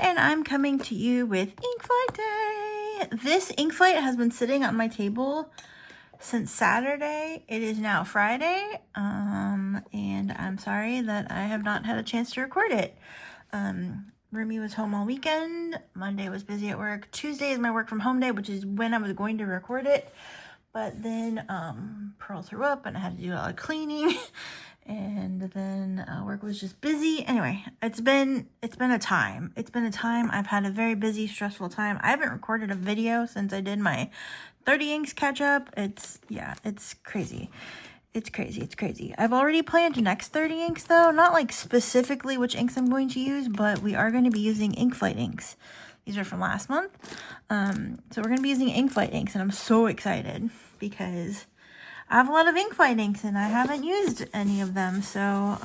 and I'm coming to you with Inkflight Day. This Inkflight has been sitting on my table since Saturday. It is now Friday, and I'm sorry that I have not had a chance to record it. Rumi was home all weekend. Monday was busy at work. Tuesday is my work from home day, which is when I was going to record it. But then Pearl threw up and I had to do a lot of cleaning. And then work was just busy. Anyway, it's been a time. It's been a time. I've had a very busy, stressful time. I haven't recorded a video since I did my 30 inks catch up. It's crazy. It's crazy. I've already planned next 30 inks though. Not like specifically which inks I'm going to use, but we are going to be using Inkflight inks. These are from last month. So we're going to be using Inkflight inks, and I'm so excited because I have a lot of Inkflight inks and I haven't used any of them. So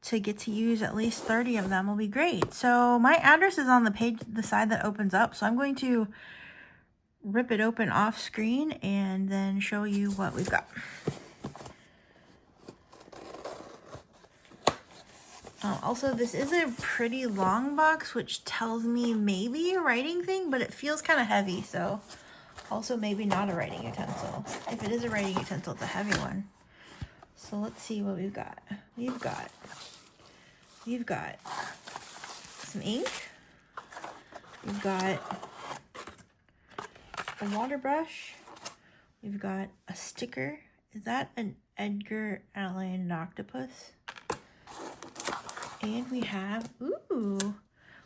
to get to use at least 30 of them will be great. So my address is on the page, the side that opens up. So I'm going to rip it open off screen and then show you what we've got. Also, this is a pretty long box, which tells me maybe a writing thing, but it feels kind of heavy. So also maybe not a writing utensil. If it is a writing utensil, it's a heavy one. So let's see what we've got. We've got some ink. We've got a water brush. We've got a sticker. Is that an Edgar Allan octopus? And we have, ooh,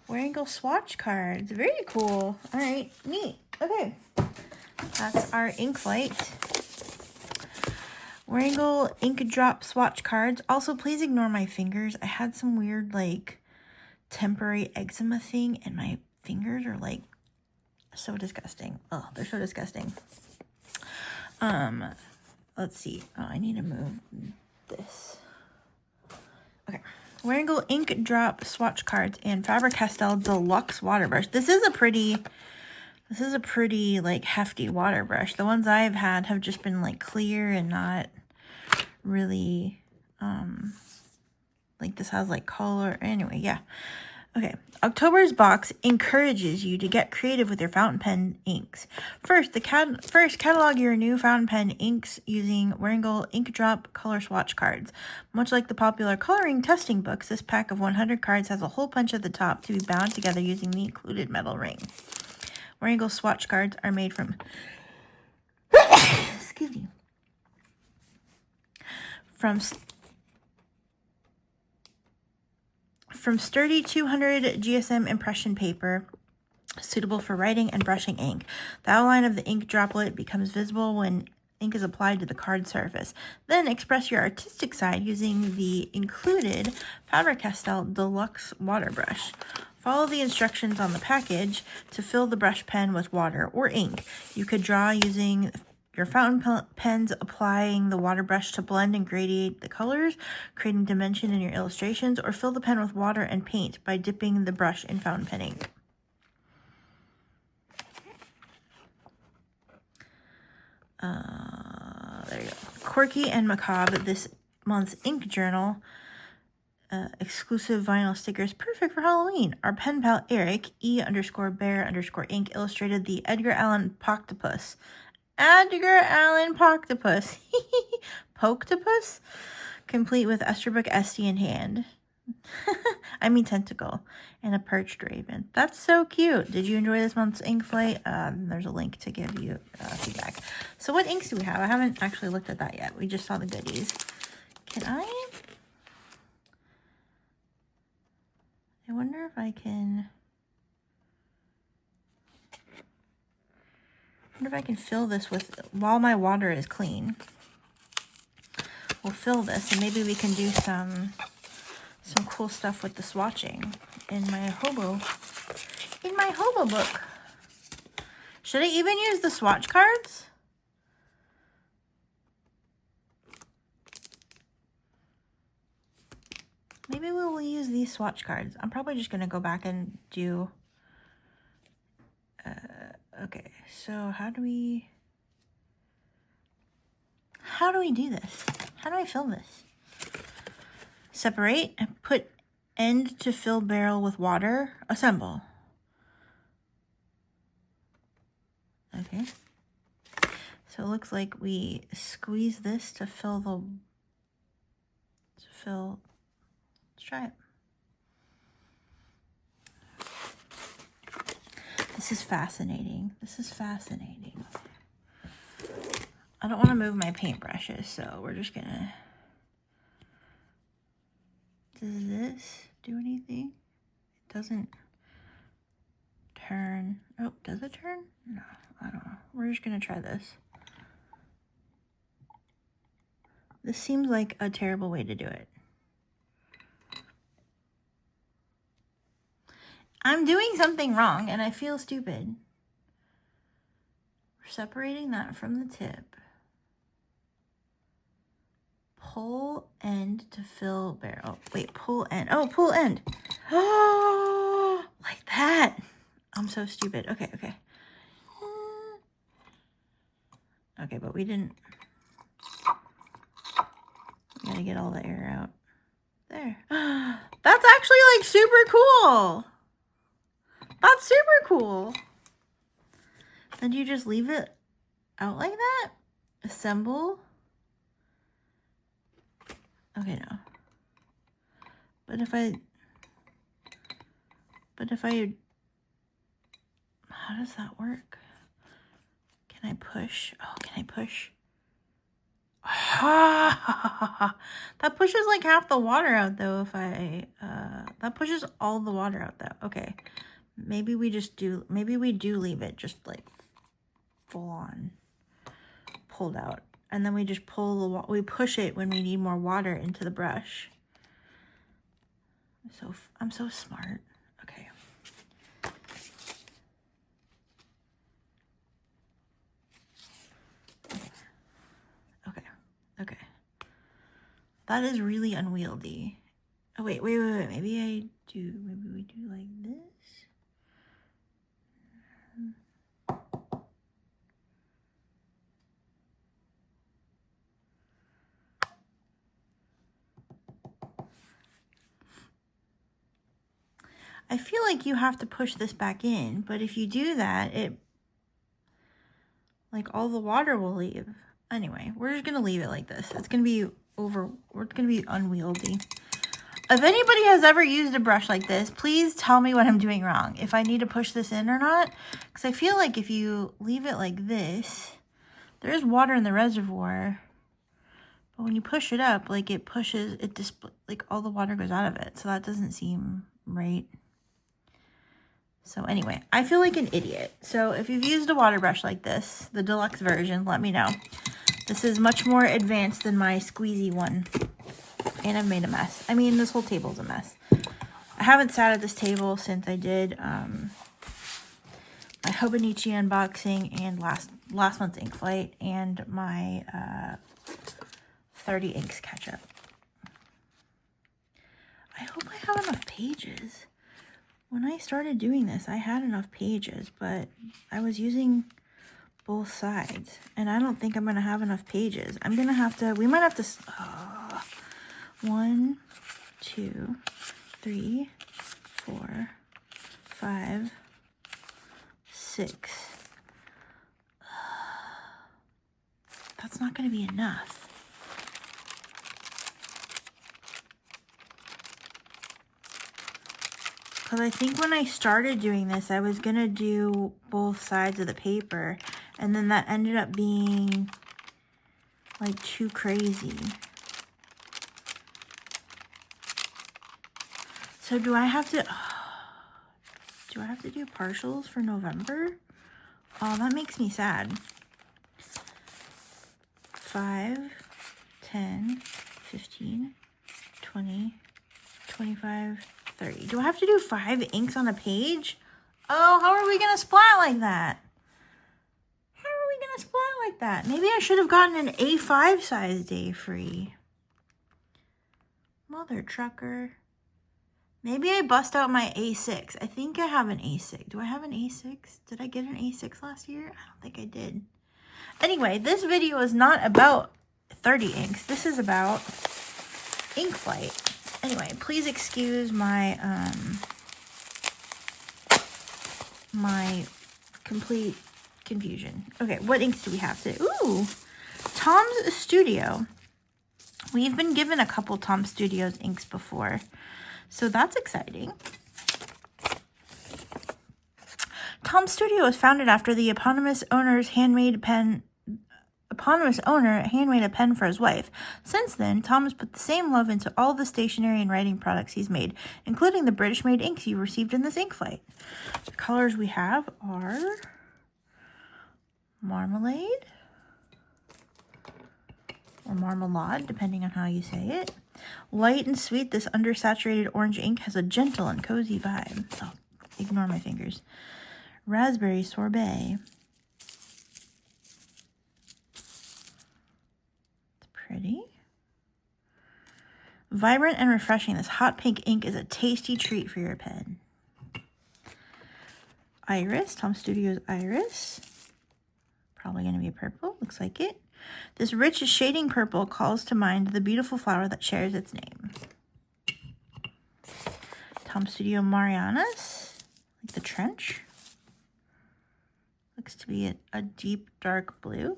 Wearingle Swatch cards. Very cool. All right, neat. Okay, that's our Inkflight. Wearingle Ink Drop Swatch cards. Also, please ignore my fingers. I had some weird, like, temporary eczema thing, and my fingers are, like, so disgusting. Oh, they're so disgusting. Let's see. Oh, I need to move this. Okay. Wearingle Ink Drop Swatch cards and Faber-Castell Deluxe water brush. This is a pretty like hefty water brush. The ones I've had have just been like clear and not really like this has like color. Anyway, yeah. Okay, October's box encourages you to get creative with your fountain pen inks. First, catalog your new fountain pen inks using Wearingle Ink Drop color swatch cards. Much like the popular Col-O-Ring testing books, this pack of 100 cards has a hole punch at the top to be bound together using the included metal ring. Wearingle swatch cards are made from excuse me, from sturdy 200 GSM impression paper, suitable for writing and brushing ink. The outline of the ink droplet becomes visible when ink is applied to the card surface. Then express your artistic side using the included Faber-Castell Deluxe water brush. Follow the instructions on the package to fill the brush pen with water or ink. You could draw using your fountain pens, applying the water brush to blend and gradate the colors, creating dimension in your illustrations, or fill the pen with water and paint by dipping the brush in fountain pen ink. There you go. Quirky and Macabre, this month's ink journal. Exclusive vinyl stickers, perfect for Halloween. Our pen pal Eric, E_bear_ink, illustrated the Edgar Allan Poctopus. Poctopus? Complete with Esterbrook Esty in hand. I mean tentacle. And a perched raven. That's so cute. Did you enjoy this month's Inkflight? There's a link to give you feedback. So what inks do we have? I haven't actually looked at that yet. We just saw the goodies. I wonder if I can... fill this with, while my water is clean, we'll fill this and maybe we can do some cool stuff with the swatching in my hobo book. Should I even use the swatch cards? Maybe we will use these swatch cards. I'm probably just going to go back and do... Okay, so how do we do this? How do I film this? Separate and put End to fill barrel with water. Assemble. Okay. So it looks like we squeeze this to fill the, let's try it. This is fascinating. This is fascinating. I don't want to move my paintbrushes, so we're just gonna, does this do anything? It doesn't turn. Oh, does it turn? No, I don't know. We're just gonna try this. This seems like a terrible way to do it. I'm doing something wrong and I feel stupid. We're separating that from the tip. Pull end to fill barrel. Wait, pull end. Oh, pull end. Oh, like that. I'm so stupid. Okay, okay. Okay, but we didn't. We gotta get all the air out. There. That's actually like super cool. That's super cool. Then you just leave it out like that? Assemble. Okay, no. But if I, how does that work? Can I push? Oh, can I push? That pushes like half the water out though if I, that pushes all the water out though. Okay. Maybe we do leave it just like full on pulled out. And then we just pull we push it when we need more water into the brush. So I'm so smart. Okay. Okay. That is really unwieldy. Oh, wait. Maybe we do like this. I feel like you have to push this back in, but if you do that, like all the water will leave. Anyway, we're just gonna leave it like this. It's gonna be unwieldy. If anybody has ever used a brush like this, please tell me what I'm doing wrong. If I need to push this in or not. Because I feel like if you leave it like this, there is water in the reservoir. But when you push it up, like it pushes, like all the water goes out of it. So that doesn't seem right. So anyway, I feel like an idiot. So if you've used a water brush like this, the deluxe version, let me know. This is much more advanced than my squeezy one. And I've made a mess. I mean, this whole table's a mess. I haven't sat at this table since I did my Hobonichi unboxing and last month's ink flight and my 30 inks catch up. I hope I have enough pages. When I started doing this, I had enough pages, but I was using both sides, and I don't think I'm going to have enough pages. I'm going to have to, we might have to, 1, 2, 3, 4, 5, 6. That's not going to be enough. Because I think when I started doing this, I was going to do both sides of the paper. And then that ended up being like too crazy. So do I have to do partials for November? Oh, that makes me sad. 5, 10, 15, 20, 25, 30. Do I have to do 5 inks on a page? Oh, how are we going to splat like that? How are we going to splat like that? Maybe I should have gotten an A5 size day free. Mother trucker. Maybe I bust out my A6. I think I have an A6. Do I have an A6? Did I get an A6 last year? I don't think I did. Anyway, this video is not about 30 inks. This is about ink flight. Anyway, please excuse my my complete confusion. Okay, what inks do we have today? Ooh, Tom's Studio. We've been given a couple Tom Studios inks before, so that's exciting. Tom Studio was founded after the eponymous owner handmade a pen for his wife. Since then, Tom has put the same love into all the stationery and writing products he's made, including the British-made inks you received in this ink flight. The colors we have are Marmalade, or Marmalade, depending on how you say it. Light and sweet, this undersaturated orange ink has a gentle and cozy vibe. Oh, ignore my fingers. Raspberry Sorbet. It's pretty. Vibrant and refreshing, this hot pink ink is a tasty treat for your pen. Iris, Tom Studio's Iris. Probably going to be a purple, looks like it. This rich shading purple calls to mind the beautiful flower that shares its name. Tom Studio Marianas, like the trench. Looks to be a deep dark blue.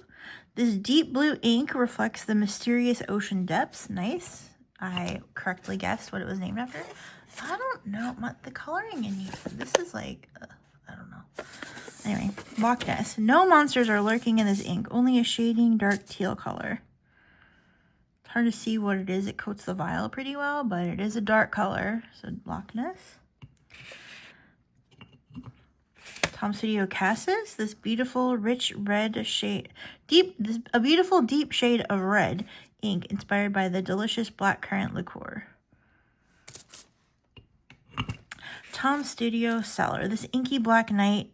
This deep blue ink reflects the mysterious ocean depths. Nice. I correctly guessed what it was named after. I don't know. The coloring in here, this is like, I don't know. Anyway, Loch Ness. No monsters are lurking in this ink, only a shading dark teal color. It's hard to see what it is. It coats the vial pretty well, but it is a dark color. So Loch Ness. Tom Studio Cassis. This beautiful rich red shade, a beautiful deep shade of red ink inspired by the delicious blackcurrant liqueur. Tom Studio Cellar. This inky black night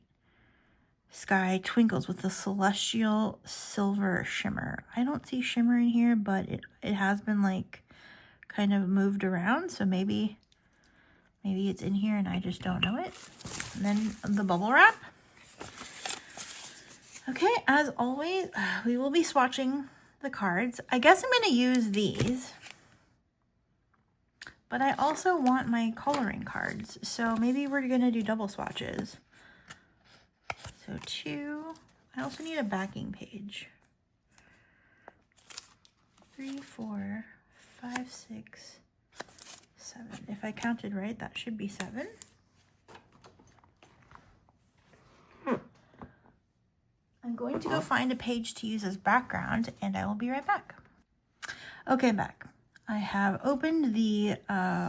sky twinkles with a celestial silver shimmer. I don't see shimmer in here, but it has been like kind of moved around, so maybe it's in here and I just don't know it. And then the bubble wrap. Okay, as always, we will be swatching the cards. I guess I'm going to use these, but I also want my coloring cards, so maybe we're going to do double swatches. So 2. I also need a backing page. 3, 4, 5, 6, 7. If I counted right, that should be 7. I'm going to go find a page to use as background, and I will be right back. Okay, I'm back. I have opened the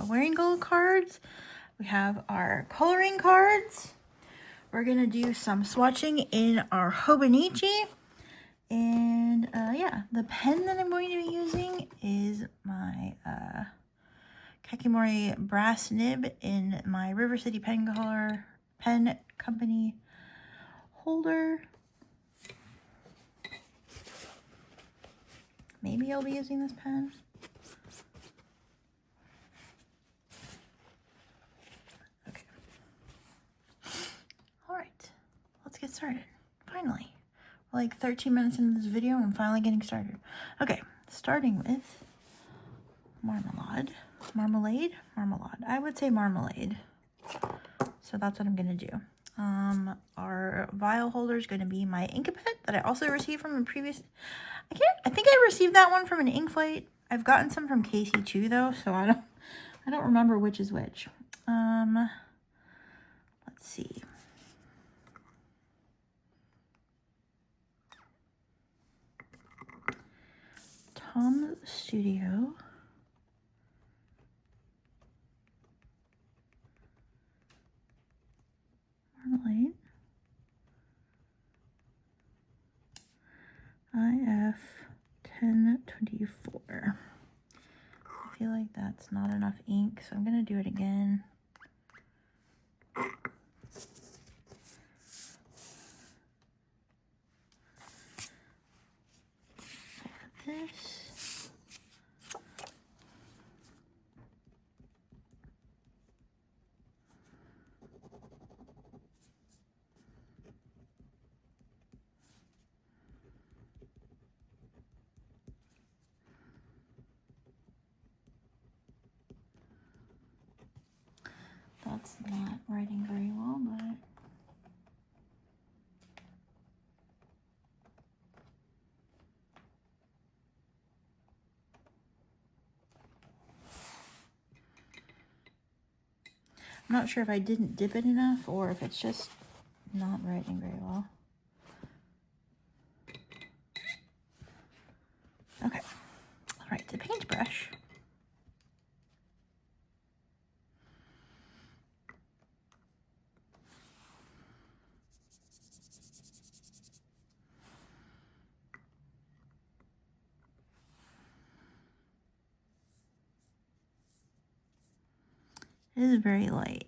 Wearing Gold cards. We have our coloring cards. We're going to do some swatching in our Hobonichi. And yeah, the pen that I'm going to be using is my Kakimori brass nib in my River City Pen Company holder. Maybe I'll be using this pen. Okay. All right, let's get started. Finally. We're like 13 minutes into this video and I'm finally getting started. Okay, starting with Marmalade. I would say Marmalade. So that's what I'm gonna do. Our vial holder is gonna be my Inkapet that I also received from a previous. I think I received that one from an ink flight. I've gotten some from Casey too, though, so I don't remember which is which. Let's see. Tom Studio. Marmalade. IF 1024. I feel like that's not enough ink, so I'm going to do it again. This. It's not writing very well, but I'm not sure if I didn't dip it enough or if it's just not writing very well. Okay, all right, the paintbrush. It is very light.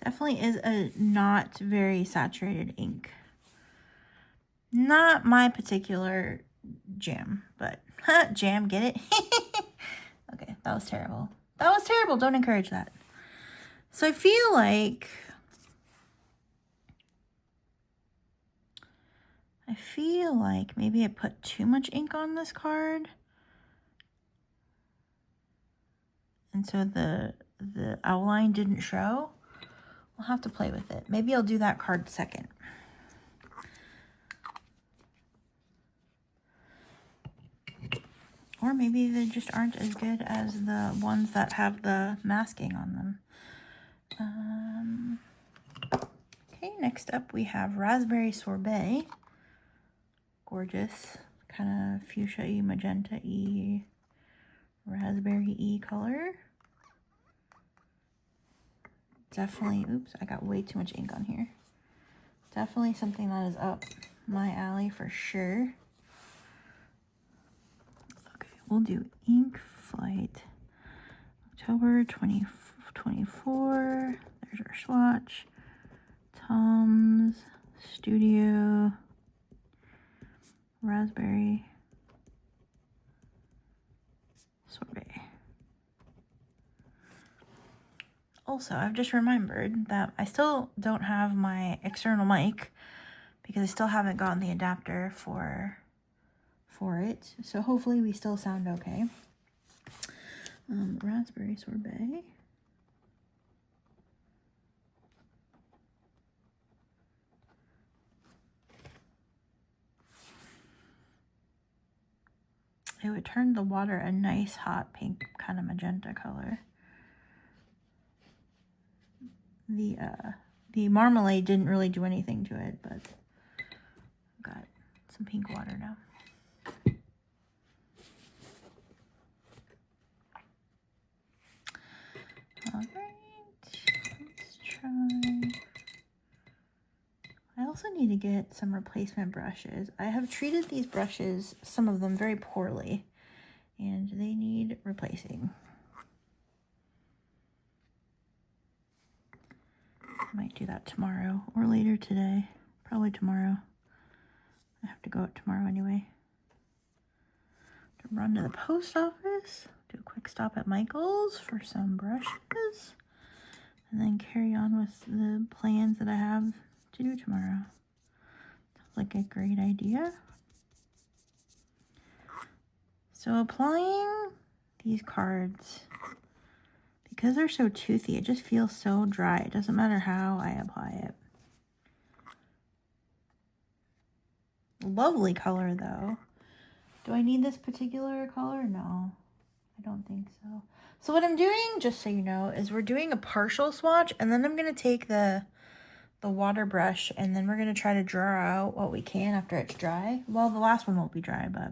Definitely is a not very saturated ink. Not my particular jam, but jam, get it? Okay, that was terrible. That was terrible. Don't encourage that. So I feel like maybe I put too much ink on this card. And so the outline didn't show. We'll have to play with it. Maybe I'll do that card second. Or maybe they just aren't as good as the ones that have the masking on them. Okay, next up we have Raspberry Sorbet. Gorgeous, kind of fuchsia-y, magenta-y, raspberry-y color. Definitely, oops, I got way too much ink on here. Definitely something that is up my alley for sure. Okay, we'll do Ink Flight. October 2024. There's our swatch. Tom's Studio. Raspberry Sorbet. Also, I've just remembered that I still don't have my external mic because I still haven't gotten the adapter for it. So hopefully we still sound okay. Raspberry Sorbet. It would turn the water a nice hot pink kind of magenta color. The marmalade didn't really do anything to it, but I've got some pink water now. All right, let's try. I also need to get some replacement brushes. I have treated these brushes, some of them, very poorly, and they need replacing. I might do that tomorrow or later today. Probably tomorrow. I have to go out tomorrow anyway. To run to the post office, do a quick stop at Michael's for some brushes, and then carry on with the plans that I have to do tomorrow. Sounds like a great idea. So applying these cards, because they're so toothy, it just feels so dry. It doesn't matter how I apply it. Lovely color though. Do I need this particular color? No, I don't think so. So what I'm doing, just so you know, is we're doing a partial swatch, and then I'm going to take the water brush, and then we're going to try to draw out what we can after it's dry. Well, the last one won't be dry, but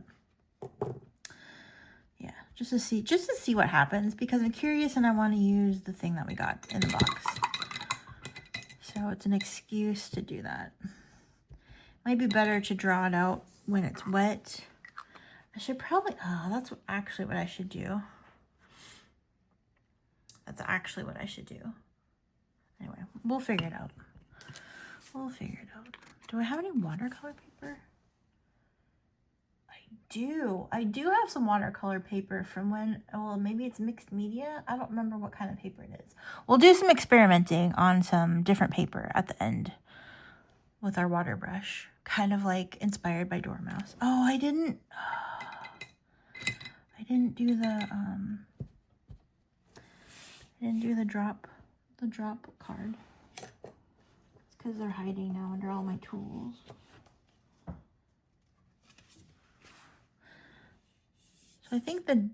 yeah, just to see what happens, because I'm curious and I want to use the thing that we got in the box. So it's an excuse to do that. Might be better to draw it out when it's wet, I should probably, oh, that's actually what I should do. That's actually what I should do. Anyway, we'll figure it out. We'll figure it out. Do I have any watercolor paper? I do have some watercolor paper from when, well, maybe it's mixed media. I don't remember what kind of paper it is. We'll do some experimenting on some different paper at the end with our water brush, kind of like inspired by Dormouse. Oh, I didn't do the drop card. It's because they're hiding now under all my tools. So I think the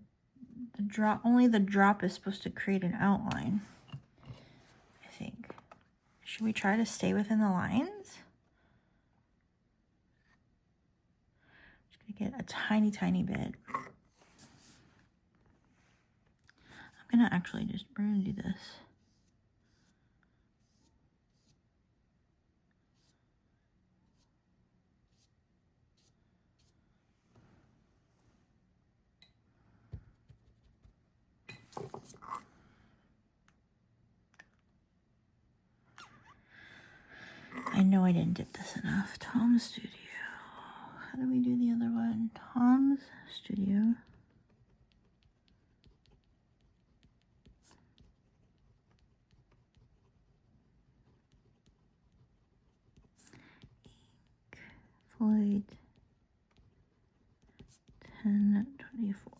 drop, only the drop is supposed to create an outline. I think. Should we try to stay within the lines? Just gonna get a tiny, tiny bit. I'm gonna actually just, we're gonna do this. I know I didn't dip this enough. Tom's Studio. How do we do the other one? Tom's Studio. Floyd 1024.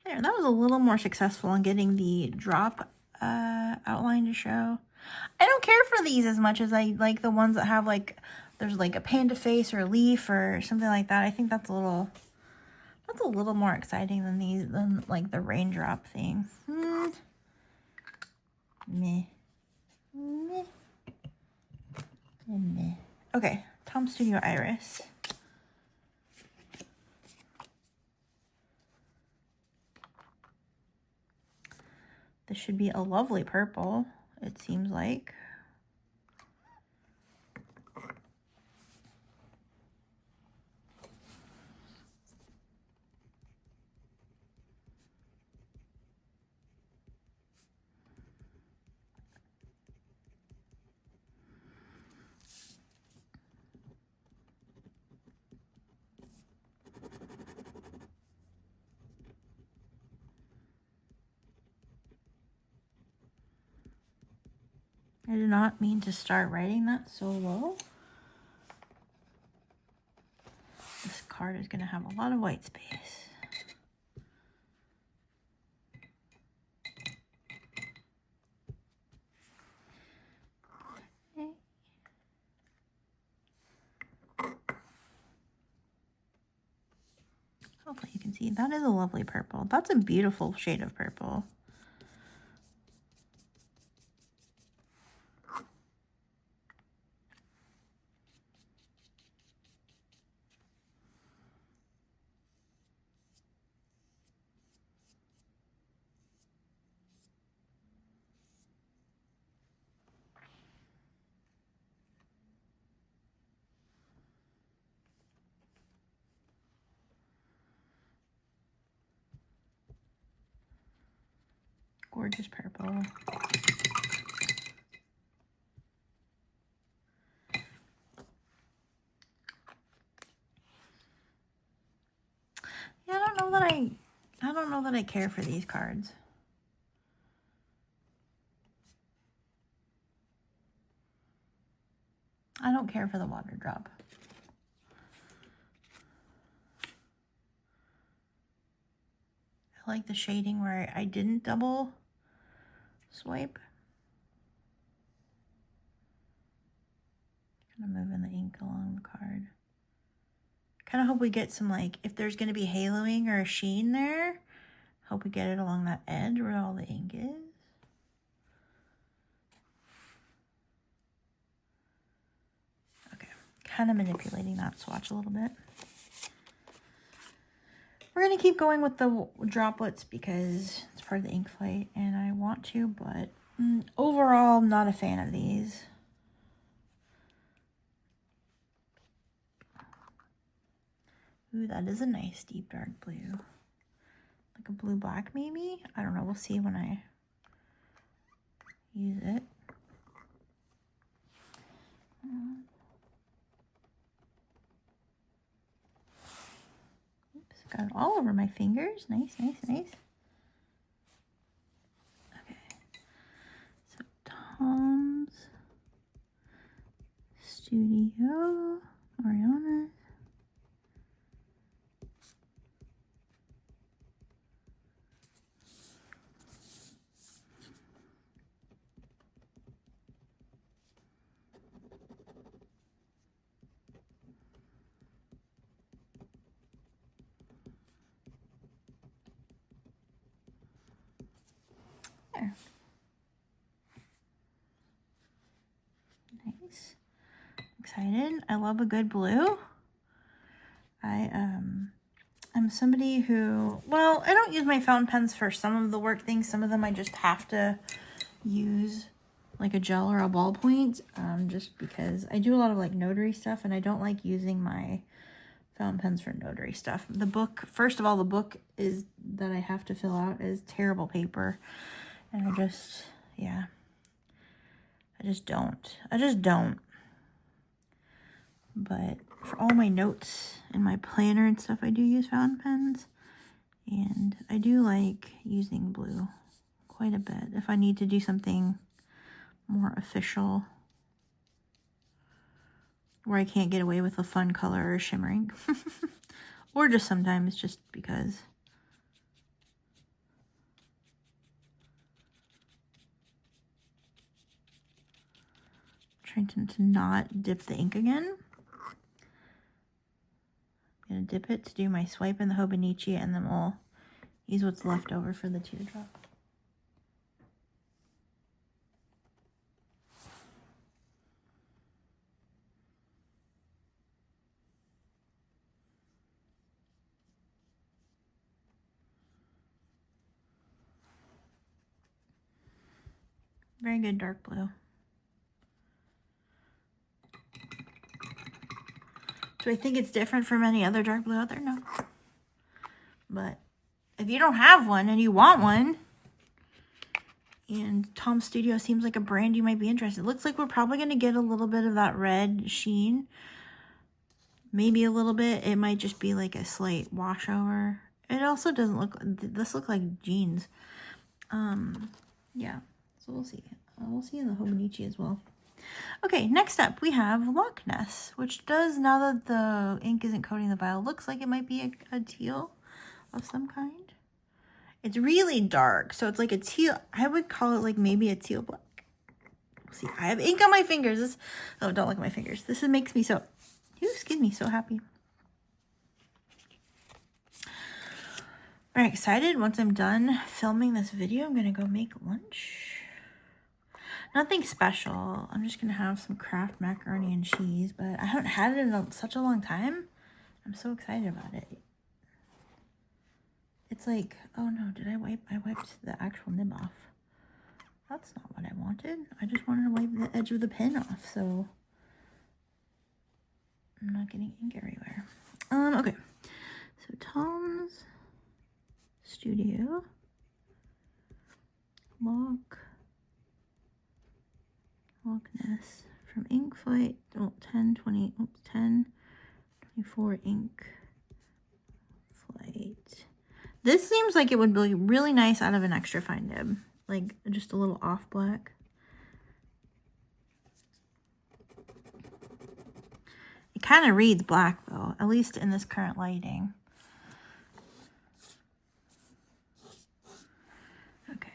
There, that was a little more successful in getting the drop outline to show. I don't care for these as much as I like the ones that have like, there's like a panda face or a leaf or something like that. I think that's a little more exciting than these, than like the raindrop thing. Meh. Meh. Meh. Okay, Tom Studio Iris. This should be a lovely purple, it seems like. I did not mean to start writing that so low. This card is going to have a lot of white space. Okay. Hopefully you can see that is a lovely purple. That's a beautiful shade of purple. Gorgeous purple. Yeah, I don't know that I care for these cards. I don't care for the water drop. I like the shading where I didn't double swipe. Kind of moving the ink along the card. Kind of hope we get some, like, if there's going to be haloing or a sheen there, hope we get it along that edge where all the ink is. Okay, kind of manipulating that swatch a little bit. We're going to keep going with the droplets because it's part of the ink flight and I want to, but overall, I'm not a fan of these. Ooh, that is a nice deep dark blue. Like a blue-black maybe? I don't know. We'll see when I use it. Oops, got it all over my fingers. Nice, nice, nice. Okay. So Tom's Studio, Oriana. There. Nice. Excited. I love a good blue. I'm somebody who, well, I don't use my fountain pens for some of the work things. Some of them I just have to use like a gel or a ballpoint, just because I do a lot of like notary stuff and I don't like using my fountain pens for notary stuff. The book, first of all, the book is that I have to fill out is terrible paper. And I just, yeah, I just don't. But for all my notes and my planner and stuff, I do use fountain pens. And I do like using blue quite a bit if I need to do something more official where I can't get away with a fun color or shimmering. Or just sometimes just because. Trying to not dip the ink again. I'm going to dip it to do my swipe in the Hobonichi, and then we'll use what's left over for the teardrop. Very good dark blue. Do I think it's different from any other dark blue out there? No. But if you don't have one and you want one, and Tom's Studio seems like a brand you might be interested. It looks like we're probably going to get a little bit of that red sheen. Maybe a little bit. It might just be like a slight washover. It also doesn't look, this looks like jeans. Yeah, so we'll see. We'll see in the Hobonichi as well. Okay, next up we have Loch Ness, which does, now that the ink isn't coating the vial, looks like it might be a teal of some kind. It's really dark, so it's like a teal. I would call it like maybe a teal black. See, I have ink on my fingers. Oh, don't look at my fingers. This makes me so, excuse me, so happy. Very excited. Once I'm done filming this video, I'm going to go make lunch. Nothing special. I'm just going to have some Kraft macaroni and cheese, but I haven't had it in such a long time. I'm so excited about it. It's like, oh no, did I wiped the actual nib off. That's not what I wanted. I just wanted to wipe the edge of the pen off, so I'm not getting ink everywhere. Okay. So Tom's Studio. Loch Ness from Ink Flight. Oh, 10/24 Ink Flight. This seems like it would be really nice out of an extra fine nib. Like just a little off black. It kind of reads black though, at least in this current lighting. Okay.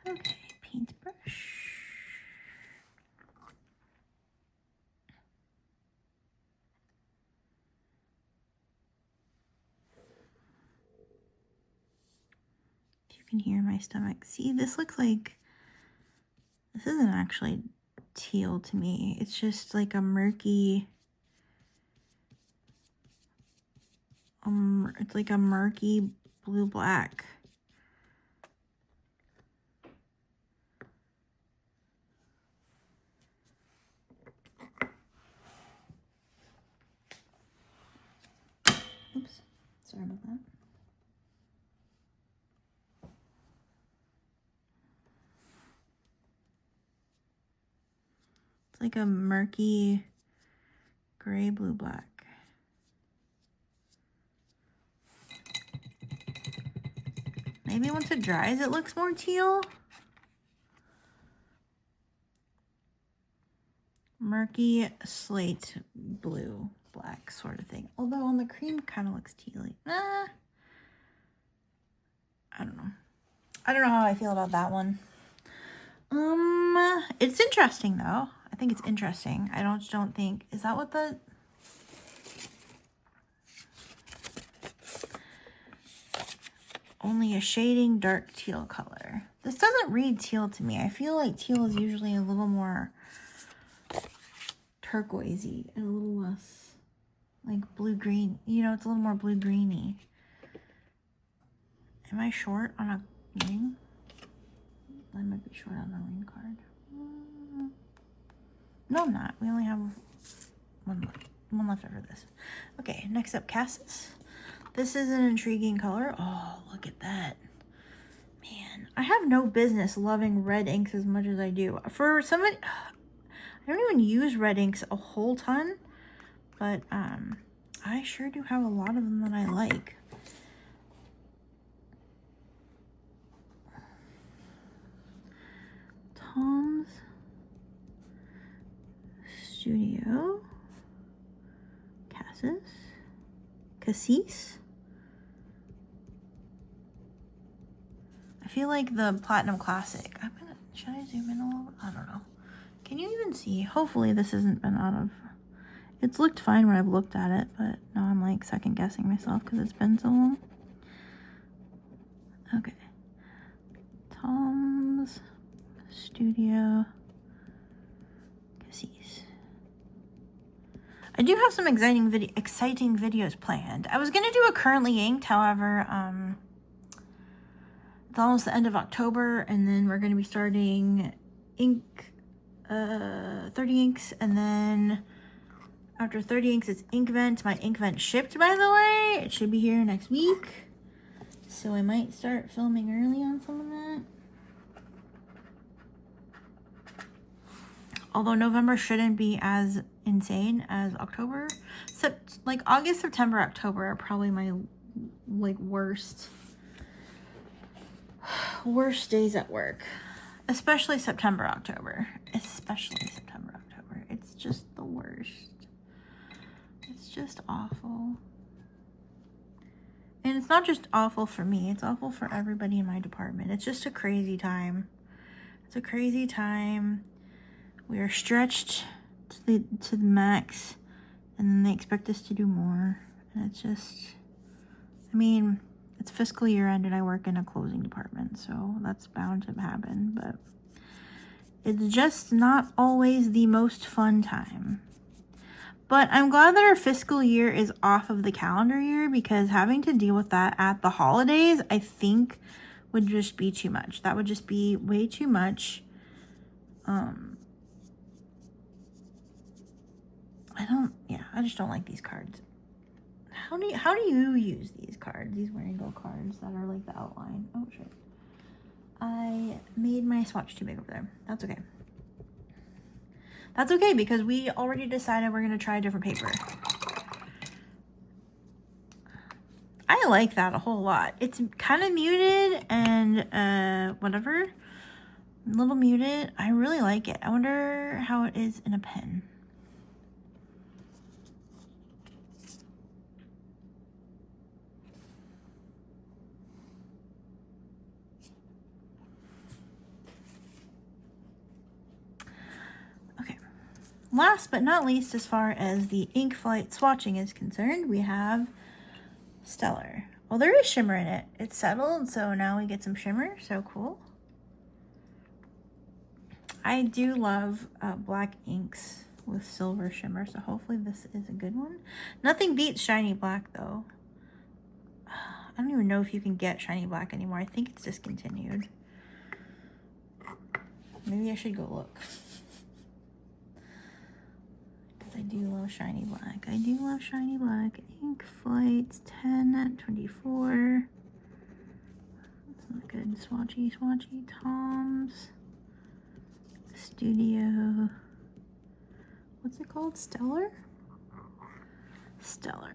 Okay, paintbrush. can hear my stomach. See, this looks like, this isn't actually teal to me. It's just like a murky, it's like a murky blue-black. Oops, sorry about that. It's like a murky gray, blue, black. Maybe once it dries, it looks more teal. Murky slate blue, black sort of thing. Although on the cream kind of looks tealy. I don't know. I don't know how I feel about that one. It's interesting though. I think it's interesting. I don't think, is that what the, only a shading dark teal color. This doesn't read teal to me. I feel like teal is usually a little more turquoisey and a little less like blue-green. You know, it's a little more blue-greeny. Am I short on a ring? I might be short on the ring card. No, I'm not. We only have one left over this. Okay, next up, Cassis. This is an intriguing color. Oh, look at that. Man, I have no business loving red inks as much as I do. For somebody, I don't even use red inks a whole ton, but I sure do have a lot of them that I like. Tom's Studio. Cassis. I feel like the Platinum Classic. Should I zoom in a little bit? I don't know. Can you even see? Hopefully this hasn't been out of, it's looked fine when I've looked at it, but now I'm like second guessing myself because it's been so long. Okay. Tom's Studio Cassis. I do have some exciting videos planned. I was going to do a currently inked, however, it's almost the end of October, and then we're going to be starting 30 inks, and then after 30 inks, it's Inkvent. My Inkvent shipped, by the way. It should be here next week, so I might start filming early on some of that. Although November shouldn't be as insane as October. Like August, September, October are probably my like worst days at work. Especially September, October. Especially September, October. It's just the worst. It's just awful. And it's not just awful for me. It's awful for everybody in my department. It's just a crazy time. It's a crazy time. We are stretched to the max, and then they expect us to do more. And it's just, I mean, it's fiscal year end and I work in a closing department, so that's bound to happen, but it's just not always the most fun time. But I'm glad that our fiscal year is off of the calendar year, because having to deal with that at the holidays, I think would just be too much. That would just be way too much. I just don't like these cards. How do you use these cards? These Waringo cards that are like the outline. Oh shit. I made my swatch too big over there. That's okay. That's okay, because we already decided we're gonna try a different paper. I like that a whole lot. It's kind of muted and whatever. A little muted. I really like it. I wonder how it is in a pen. Last but not least, as far as the ink flight swatching is concerned, we have Stellar. Oh, there is shimmer in it. It's settled, so now we get some shimmer. So cool. I do love black inks with silver shimmer, so hopefully this is a good one. Nothing beats shiny black, though. I don't even know if you can get shiny black anymore. I think it's discontinued. Maybe I should go look. Because I do love shiny black. I do love shiny black. Ink flights 10/24. That's not good. Swatchy, Toms. Studio. What's it called? Stellar? Stellar.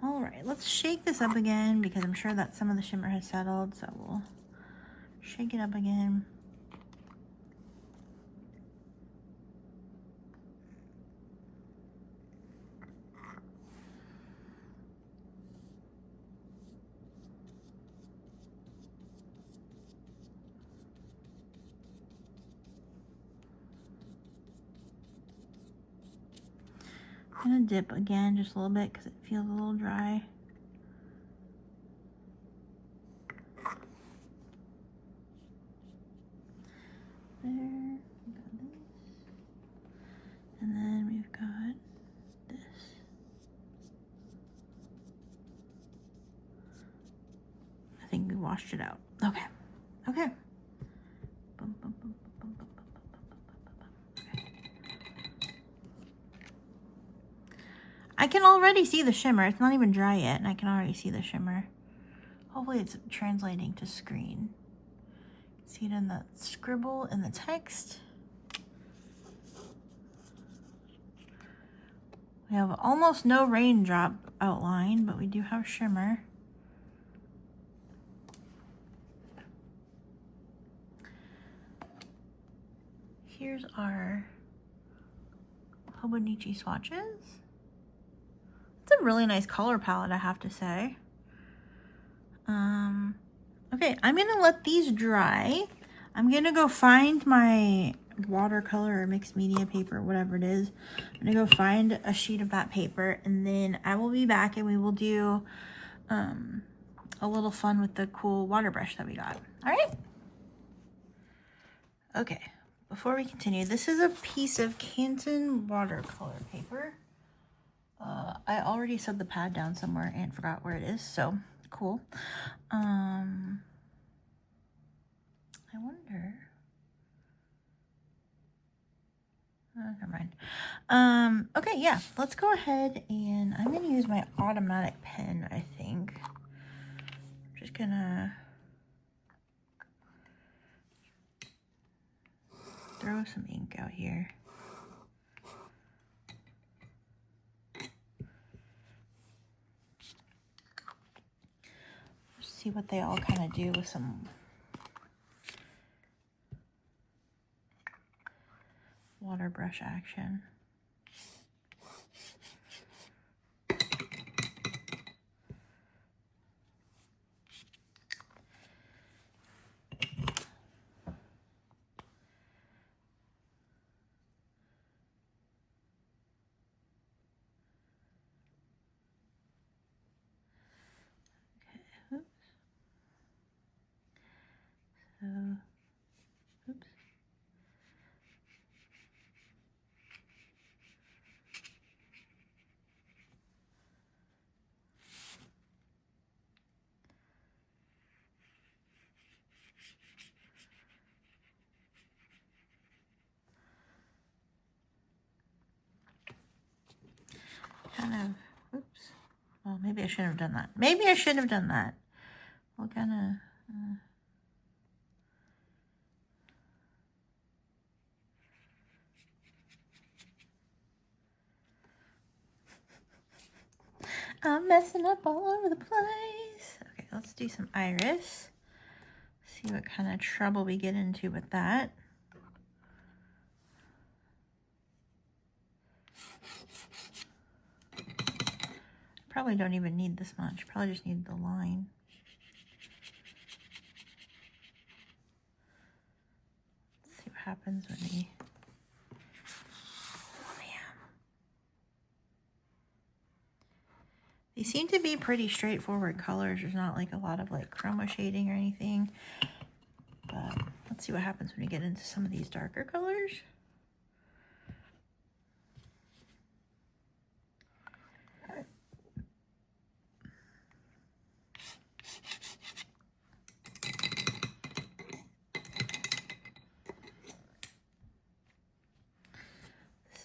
All right, let's shake this up again because I'm sure that some of the shimmer has settled, so we'll shake it up again. I'm gonna dip again just a little bit because it feels a little dry. There, we've got this. And then we've got this. I think we washed it out. Okay. Okay. Bum, bum, bum, bum, bum, bum, bum, bum, bum. Okay. I can already see the shimmer. It's not even dry yet, and I can already see the shimmer. Hopefully it's translating to screen. See it in the scribble in the text. We have almost no raindrop outline, but we do have shimmer. Here's our Hobonichi swatches. It's a really nice color palette, I have to say. Okay, I'm gonna let these dry. I'm gonna go find my watercolor or mixed media paper, whatever it is. I'm gonna go find a sheet of that paper, and then I will be back and we will do a little fun with the cool water brush that we got. All right? Okay, before we continue, this is a piece of Canton watercolor paper. I already set the pad down somewhere and forgot where it is, so cool. I wonder. Never mind. Okay, yeah, let's go ahead and I'm gonna use my automatic pen, I think. I'm just gonna throw some ink out here. See what they all kind of do with some water brush action. Okay, oops. So, oops. Kind of, oops. Well, maybe I shouldn't have done that. Maybe I shouldn't have done that. We'll kind of, I'm messing up all over the place. Okay, let's do some iris. See what kind of trouble we get into with that. Probably don't even need this much. Probably just need the line. Let's see what happens when we... Oh, man. These seem to be pretty straightforward colors. There's not like a lot of like chroma shading or anything. But let's see what happens when we get into some of these darker colors.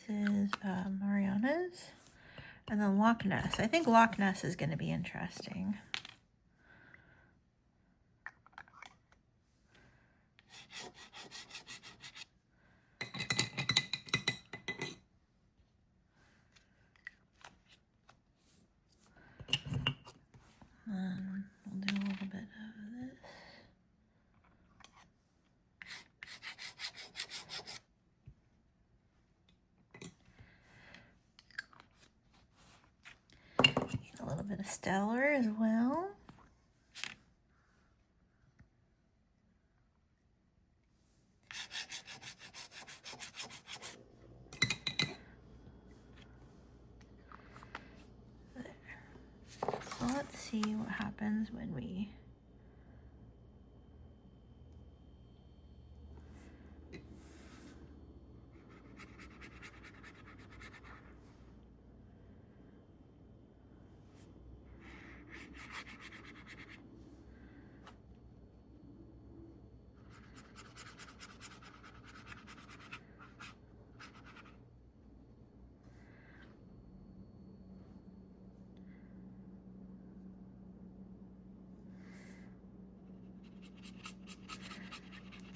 This is Mariana's. And then Loch Ness. I think Loch Ness is going to be interesting. We'll do a little bit of this. A little bit of Stellar as well. There. So let's see what happens when we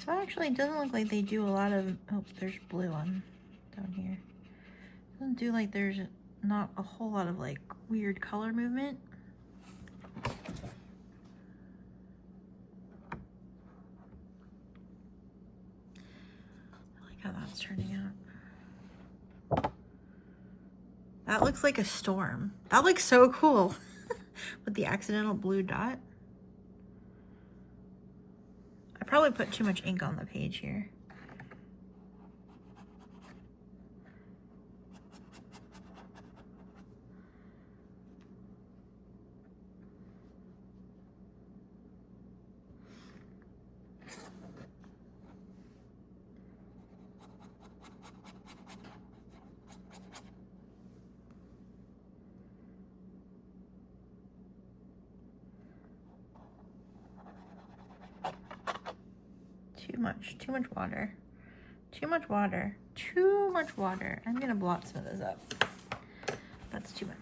So actually it doesn't look like they do a lot of, oh, there's blue on down here. Doesn't do like there's not a whole lot of like weird color movement. I like how that's turning out. That looks like a storm. That looks so cool with the accidental blue dot. I probably put too much ink on the page here. Too much water. Too much water. Too much water. I'm gonna blot some of this up. That's too much.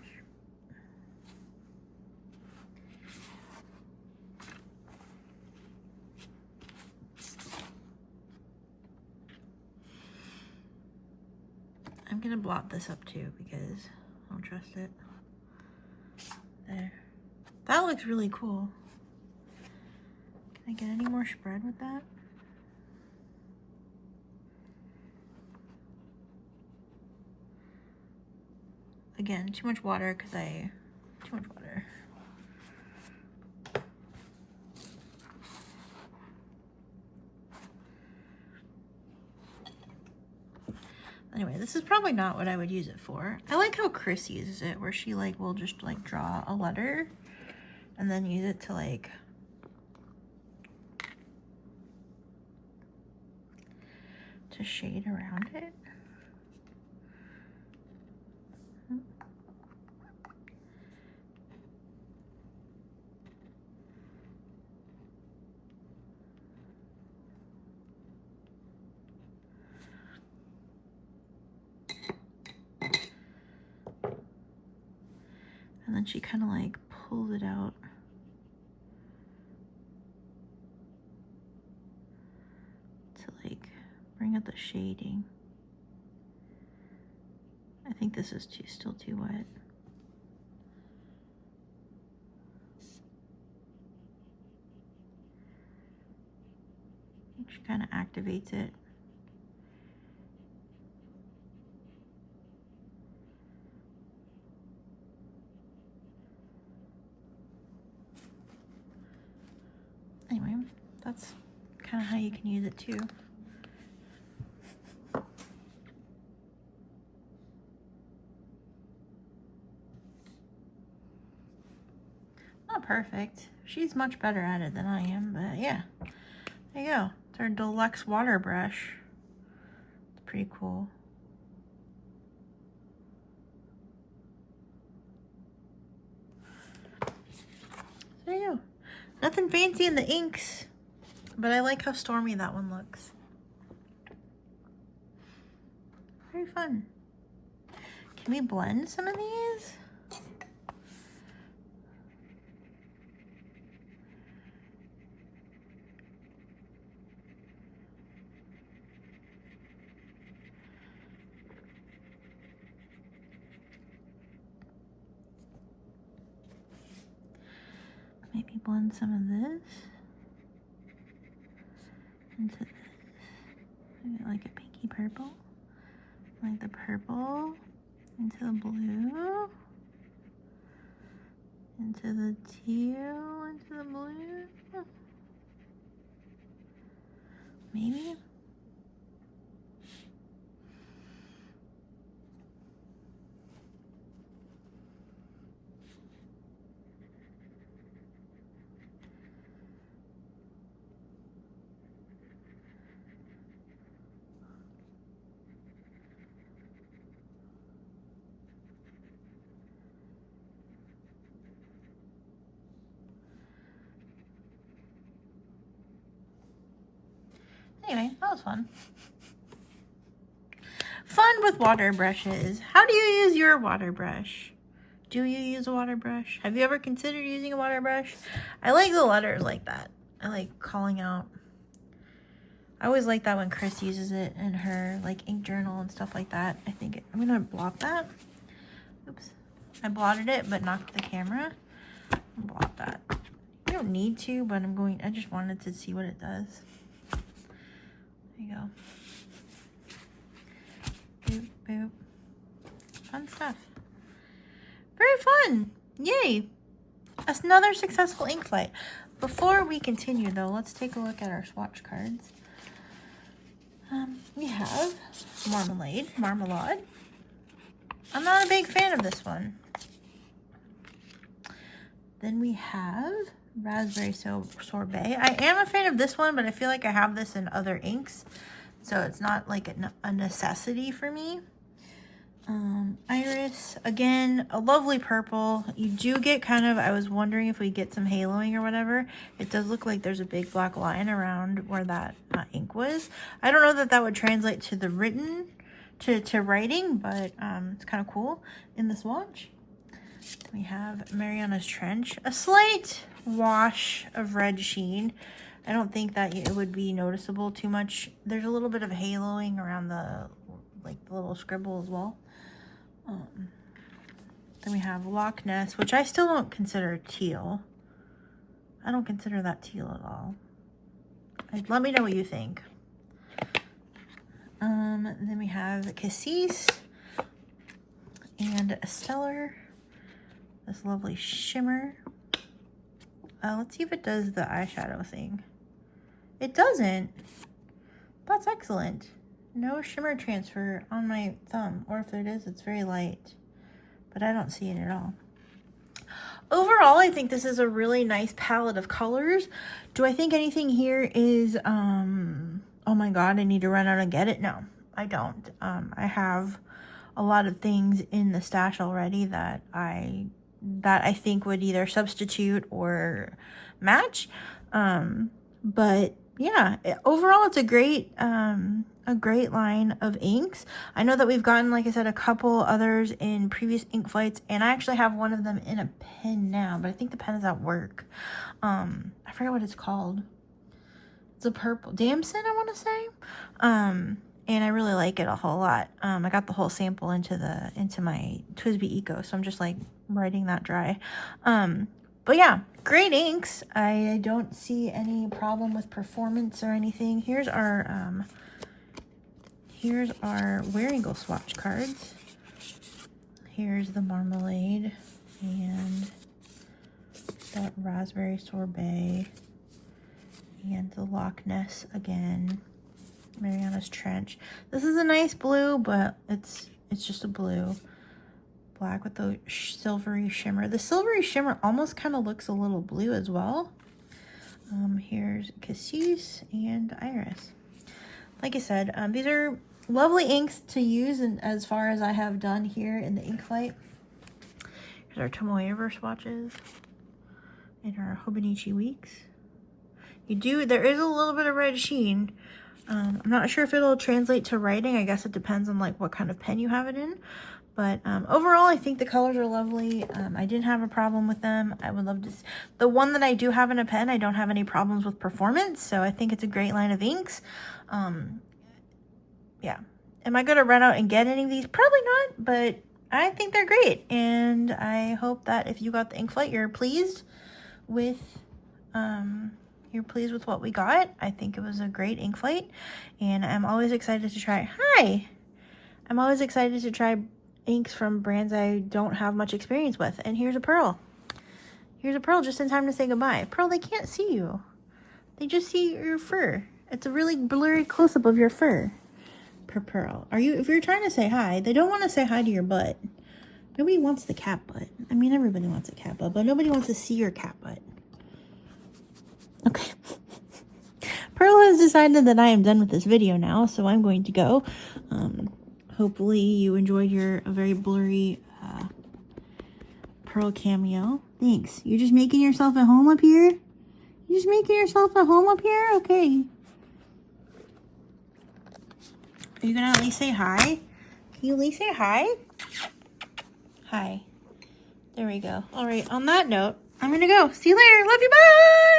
I'm gonna blot this up too because I don't trust it. There. That looks really cool. Can I get any more spread with that? Again, too much water because too much water. Anyway, this is probably not what I would use it for. I like how Chris uses it, where she like will just like draw a letter and then use it to like to shade around it. And then she kind of like pulls it out. To like bring out the shading. I think this is still too wet. Just kind of activates it. Anyway, that's kind of how you can use it too. Not perfect. She's much better at it than I am, but yeah. There you go. It's our deluxe water brush. It's pretty cool. There you go. Nothing fancy in the inks, but I like how stormy that one looks. Very fun. Can we blend some of these? Maybe blend some of this into this. Maybe like a pinky purple. Like the purple into the blue. Into the teal, into the blue. Maybe. Anyway, that was fun. Fun with water brushes. How do you use your water brush? Do you use a water brush? Have you ever considered using a water brush? I like the letters like that. I like calling out. I always like that when Chris uses it in her like ink journal and stuff like that. I think I'm gonna blot that. Oops. I blotted it but knocked the camera. Blot that. You don't need to, but I just wanted to see what it does. There you go. Boop, boop. Fun stuff. Very fun. Yay. That's another successful ink flight. Before we continue though, let's take a look at our swatch cards. We have Marmalade. I'm not a big fan of this one. Then we have Raspberry Sorbet. I am a fan of this one, but I feel like I have this in other inks, so it's not like a necessity for me. Iris, again, a lovely purple. You do get kind of, I was wondering if we get some haloing or whatever. It does look like there's a big black line around where that ink was. I don't know that that would translate to the written, to writing, but it's kind of cool in the swatch. We have Mariana's Trench, a slight wash of red sheen. I don't think that it would be noticeable too much. There's a little bit of haloing around the little scribble as well. Then we have Loch Ness, which I still don't consider teal. I don't consider that teal at all. Let me know what you think. Then we have Cassis and Stellar. This lovely shimmer. Let's see if it does the eyeshadow thing. It doesn't. That's excellent. No shimmer transfer on my thumb, or if it is, it's very light, but I don't see it at all. Overall, I think this is a really nice palette of colors. Do I think anything here is, oh my god, I need to run out and get it? No, I don't. I have a lot of things in the stash already that I think would either substitute or match. But yeah, overall, it's a great line of inks. I know that we've gotten, like I said, a couple others in previous ink flights, and I actually have one of them in a pen now, but I think the pen is at work. I forget what it's called. It's a purple Damson, I want to say. And I really like it a whole lot. I got the whole sample into my TWSBI Eco, so I'm just like writing that dry. But yeah, great inks. I don't see any problem with performance or anything. Here's our Wear and Go swatch cards. Here's the marmalade and that raspberry sorbet and the Loch Ness again. Mariana's Trench. This is a nice blue, but it's just a blue. Black with the silvery shimmer. The silvery shimmer almost kind of looks a little blue as well. Here's Cassis and Iris. Like I said, these are lovely inks to use, and as far as I have done here in the ink flight. Here's our Tomoe swatches and our Hobonichi Weeks. There is a little bit of red sheen. I'm not sure if it'll translate to writing. I guess it depends on like what kind of pen you have it in. But overall, I think the colors are lovely. I didn't have a problem with them. I would love to see. The one that I do have in a pen, I don't have any problems with performance. So I think it's a great line of inks. Yeah. Am I going to run out and get any of these? Probably not, but I think they're great. And I hope that if you got the ink flight, you're pleased with what we got. I think it was a great ink flight, and I'm always excited to try. I'm always excited to try inks from brands I don't have much experience with. And here's a Pearl. Here's a Pearl just in time to say goodbye. Pearl, they can't see you. They just see your fur. It's a really blurry close-up of your fur. Per Pearl. If you're trying to say hi, they don't want to say hi to your butt. Nobody wants the cat butt. I mean, everybody wants a cat butt, but nobody wants to see your cat butt. Okay. Pearl has decided that I am done with this video now, so I'm going to go. Hopefully you enjoyed your very blurry Pearl cameo. Thanks. You're just making yourself at home up here? You're just making yourself at home up here? Okay. Are you going to at least say hi? Can you at least say hi? Hi. There we go. All right. On that note, I'm going to go. See you later. Love you. Bye.